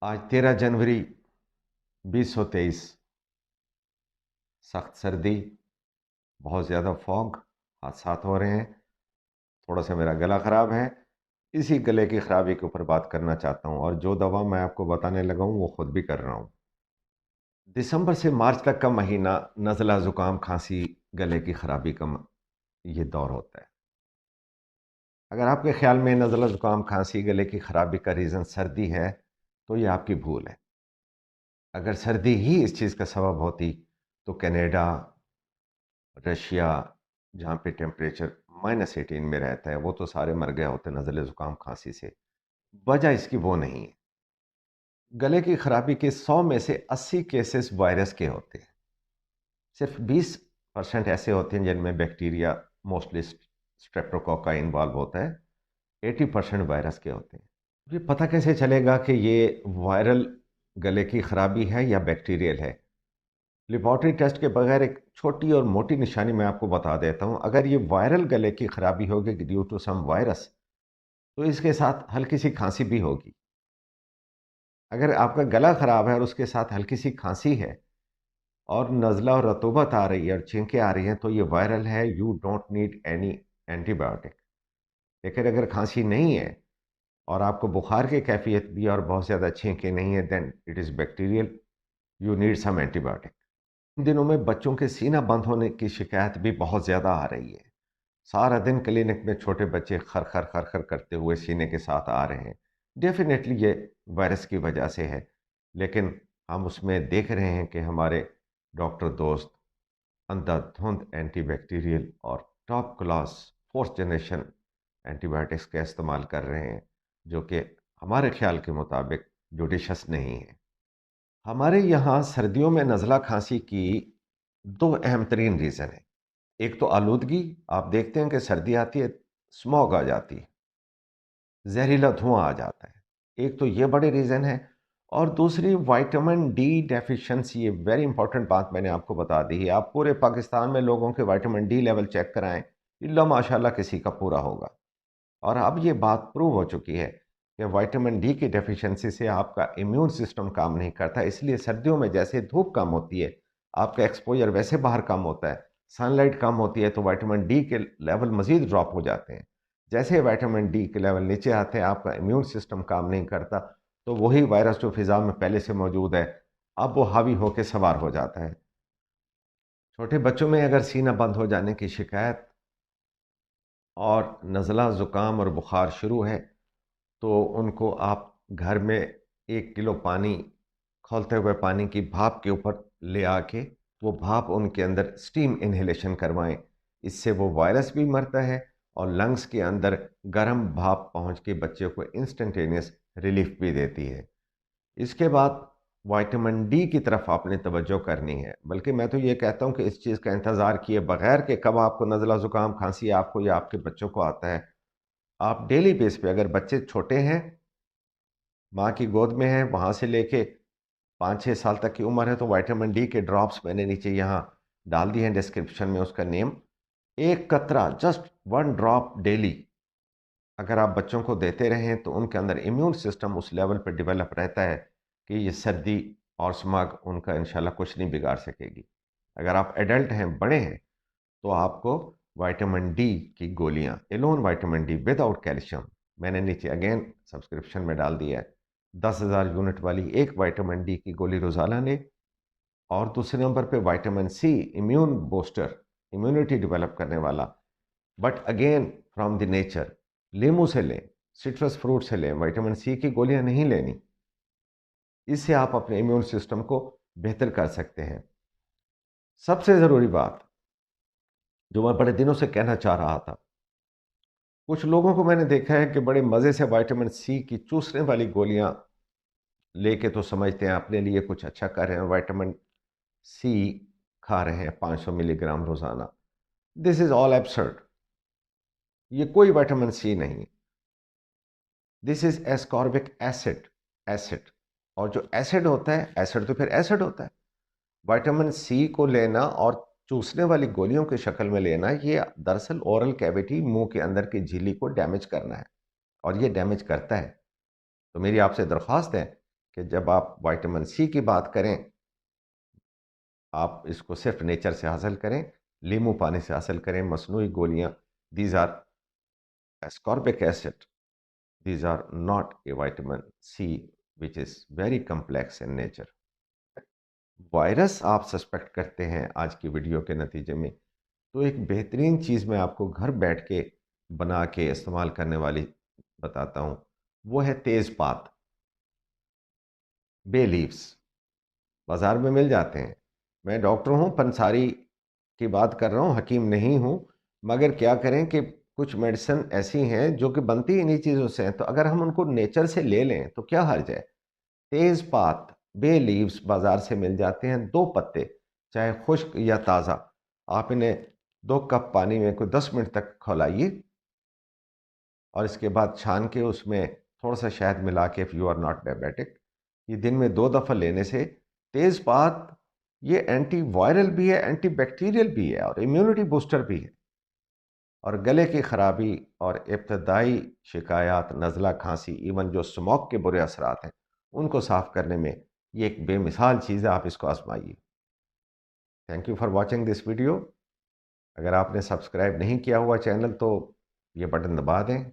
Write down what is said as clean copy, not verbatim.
आज 13 जनवरी 2023। सख्त सर्दी, बहुत ज़्यादा फॉग, हादसात हो रहे हैं। थोड़ा सा मेरा गला ख़राब है। इसी गले की ख़राबी के ऊपर बात करना चाहता हूँ, और जो दवा मैं आपको बताने लगा हूँ वो ख़ुद भी कर रहा हूँ। दिसंबर से मार्च तक का महीना नज़ला, ज़ुकाम, खांसी, गले की ख़राबी का ये दौर होता है। अगर आपके ख्याल में नज़ला, ज़ुकाम, खांसी, गले की ख़राबी का रीज़न सर्दी है, तो ये आपकी भूल है। अगर सर्दी ही इस चीज़ का सबब होती तो कनाडा, रशिया, जहाँ पे टेम्परेचर -18 में रहता है, वो तो सारे मर गए होते नज़ले, ज़ुकाम, खांसी से। वजह इसकी वो नहीं है। गले की खराबी के 100 में से 80 केसेस वायरस के होते हैं। सिर्फ 20% ऐसे होते हैं जिनमें बैक्टीरिया, मोस्टली स्ट्रेप्टोकोका इन्वॉल्व होता है। 80% वायरस के होते हैं। ये पता कैसे चलेगा कि ये वायरल गले की खराबी है या बैक्टीरियल है? लेबॉर्ट्री टेस्ट के बगैर एक छोटी और मोटी निशानी मैं आपको बता देता हूँ। अगर ये वायरल गले की खराबी होगी ड्यू टू सम वायरस, तो इसके साथ हल्की सी खांसी भी होगी। अगर आपका गला खराब है और उसके साथ हल्की सी खांसी है और नज़ला और रतूबत आ रही है और छींकें आ रही हैं, तो ये वायरल है। You don't need any antibiotic. लेकिन अगर खांसी नहीं है और आपको बुखार की कैफियत भी है और बहुत ज़्यादा छींकें नहीं है, then it is bacterial. You need some antibiotic. इन दिनों में बच्चों के सीना बंद होने की शिकायत भी बहुत ज़्यादा आ रही है। सारा दिन क्लिनिक में छोटे बच्चे खर खर खर खर करते हुए सीने के साथ आ रहे हैं। डेफिनेटली ये वायरस की वजह से है, लेकिन हम उसमें देख रहे हैं कि हमारे डॉक्टर दोस्त अंधाधुंध एंटीबैक्टीरियल और top class fourth generation antibiotics का इस्तेमाल कर रहे हैं, जो कि हमारे ख्याल के मुताबिक जुडिशस नहीं है। हमारे यहाँ सर्दियों में नज़ला खांसी की दो अहम तरीन रीज़न है। एक तो आलूदगी, आप देखते हैं कि सर्दी आती है, स्मॉग आ जाती है, जहरीला धुआं आ जाता है। एक तो ये बड़े रीज़न है, और दूसरी विटामिन डी डेफिशिएंसी। ये वेरी इंपॉर्टेंट बात मैंने आपको बता दी है। आप पूरे पाकिस्तान में लोगों के विटामिन डी लेवल चेक कराएं, इल्ला माशाल्लाह किसी का पूरा होगा। और अब ये बात प्रूव हो चुकी है कि विटामिन डी की डेफिशिएंसी से आपका इम्यून सिस्टम काम नहीं करता। इसलिए सर्दियों में जैसे धूप कम होती है, आपका एक्सपोजर वैसे बाहर कम होता है, सनलाइट कम होती है, तो विटामिन डी के लेवल मज़ीद ड्रॉप हो जाते हैं। जैसे विटामिन डी के लेवल नीचे आते हैं, आपका इम्यून सिस्टम काम नहीं करता, तो वही वायरस जो फ़िज़ा में पहले से मौजूद है, अब वो हावी होकर सवार हो जाता है। छोटे बच्चों में अगर सीना बंद हो जाने की शिकायत और नज़ला, ज़ुकाम और बुखार शुरू है, तो उनको आप घर में 1 किलो पानी, खौलते हुए पानी की भाप के ऊपर ले आके, वो भाप उनके अंदर स्टीम इन्हेलेशन करवाएं। इससे वो वायरस भी मरता है और लंग्स के अंदर गर्म भाप पहुंच के बच्चे को इंस्टेंटेनियस रिलीफ भी देती है। इसके बाद विटामिन डी की तरफ आपने तवज्जो करनी है। बल्कि मैं तो ये कहता हूँ कि इस चीज़ का इंतज़ार किए बगैर कि कब आपको नज़ला, ज़ुकाम, खांसी आपको या आपके बच्चों को आता है, आप डेली बेस पे, अगर बच्चे छोटे हैं, माँ की गोद में है, वहाँ से लेके 5-6 साल तक की उम्र है, तो विटामिन डी के ड्रॉप्स मैंने नीचे यहाँ डाल दिए हैं डिस्क्रिप्शन में उसका नेम। एक कतरा, जस्ट 1 ड्रॉप डेली, अगर आप बच्चों को देते रहें, तो उनके अंदर इम्यून सिस्टम उस लेवल पर डेवलप रहता है कि ये सर्दी और स्मग उनका इंशाल्लाह कुछ नहीं बिगाड़ सकेगी। अगर आप एडल्ट हैं, बड़े हैं, तो आपको विटामिन डी की गोलियाँ, alone vitamin D without calcium, मैंने नीचे अगेन सब्सक्रिप्शन में डाल दिया है। 10,000 यूनिट वाली एक विटामिन डी की गोली रोज़ाना लें। और दूसरे नंबर पे vitamin C, immune booster, immunity develop करने वाला, but again from the nature. नींबू से लें, सिट्रस फ्रूट से लें, विटामिन सी की गोलियां नहीं लेनी। इससे आप अपने इम्यून सिस्टम को बेहतर कर सकते हैं। सबसे ज़रूरी बात जो मैं बड़े दिनों से कहना चाह रहा था, कुछ लोगों को मैंने देखा है कि बड़े मज़े से विटामिन सी की चूसने वाली गोलियां लेके तो समझते हैं अपने लिए कुछ अच्छा कर रहे हैं, विटामिन सी खा रहे हैं 500 मिलीग्राम रोज़ाना। This is all absurd. ये कोई विटामिन सी नहीं। This is ascorbic acid. Acid, और जो एसिड होता है, एसिड तो फिर एसिड होता है। विटामिन सी को लेना और चूसने वाली गोलियों की शक्ल में लेना, ये दरअसल ओरल कैविटी, मुंह के अंदर की झिल्ली को डैमेज करना है, और ये डैमेज करता है। तो मेरी आपसे दरख्वास्त है कि जब आप विटामिन सी की बात करें, आप इसको सिर्फ नेचर से हासिल करें, नींबू पानी से हासिल करें, मसनूई गोलियां, these are ascorbic acid, these are not a vitamin C which is very complex in nature. Virus आप सस्पेक्ट करते हैं आज की वीडियो के नतीजे में, तो एक बेहतरीन चीज़ मैं आपको घर बैठ के बना के इस्तेमाल करने वाली बताता हूँ। वो है तेज़पात, बे लीव्स, बाज़ार में मिल जाते हैं। मैं डॉक्टर हूँ, पंसारी की बात कर रहा हूँ, हकीम नहीं हूँ, मगर क्या करें कि कुछ मेडिसिन ऐसी हैं जो कि बनती इन्हीं चीज़ों से हैं, तो अगर हम उनको नेचर से ले लें तो क्या हर्ज है। तेज़पात, बे लीव्स बाज़ार से मिल जाते हैं, 2 पत्ते, चाहे खुश्क या ताज़ा। आप इन्हें 2 कप पानी में कोई 10 मिनट तक खौलाइए और इसके बाद छान के उसमें थोड़ा-सा शहद मिला के, if you are not diabetic, ये दिन में 2 दफ़ा लेने से तेज़पात ये एंटी वायरल भी है, एंटी बैक्टीरियल भी है और इम्यूनिटी बूस्टर भी है। और गले की खराबी और इब्तदाई शिकायत, नज़ला, खांसी, इवन जो स्मोक के बुरे असरात हैं, उनको साफ़ करने में ये एक बेमिसाल चीज़ है, आप इसको आज़माइए। Thank you for watching this video. अगर आपने सब्सक्राइब नहीं किया हुआ चैनल तो ये बटन दबा दें।